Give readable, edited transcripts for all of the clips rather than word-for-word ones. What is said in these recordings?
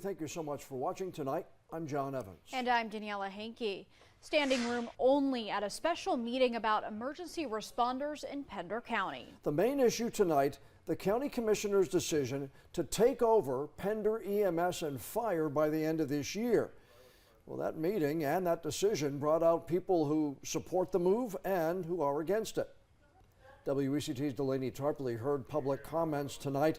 thank you so much for watching tonight. I'm John Evans. And I'm Daniela Hankey. Standing room only at a special meeting about emergency responders in Pender County. The main issue tonight, the county commissioner's decision to take over Pender EMS and Fire by the end of this year. Well, that meeting and that decision brought out people who support the move and who are against it. WECT's Delaney Tarpley heard public comments tonight.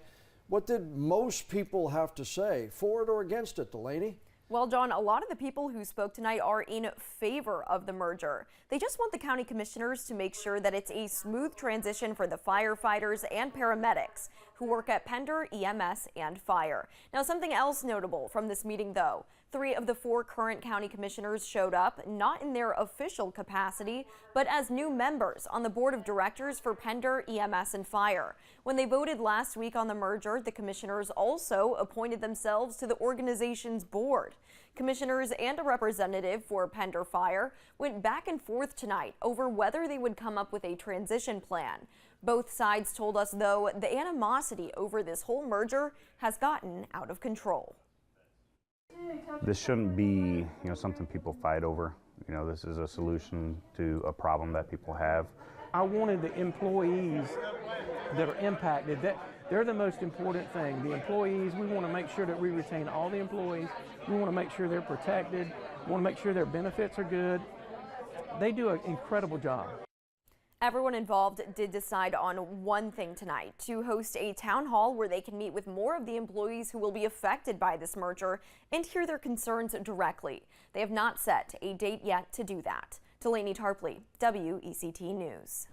What did most people have to say, for it or against it, Delaney? Well, John, a lot of the people who spoke tonight are in favor of the merger. They just want the county commissioners to make sure that it's a smooth transition for the firefighters and paramedics who work at Pender EMS and Fire. Now, something else notable from this meeting, though. 3 of the 4 current county commissioners showed up, not in their official capacity, but as new members on the board of directors for Pender EMS and Fire. When they voted last week on the merger, the commissioners also appointed themselves to the organization's board. Commissioners and a representative for Pender Fire went back and forth tonight over whether they would come up with a transition plan. Both sides told us, though, the animosity over this whole merger has gotten out of control. This shouldn't be, something people fight over. This is a solution to a problem that people have. I wanted the employees that are impacted, that they're the most important thing. The employees, we want to make sure that we retain all the employees. We want to make sure they're protected. We want to make sure their benefits are good. They do an incredible job. Everyone involved did decide on one thing tonight: to host a town hall where they can meet with more of the employees who will be affected by this merger and hear their concerns directly. They have not set a date yet to do that. Delaney Tarpley, WECT News.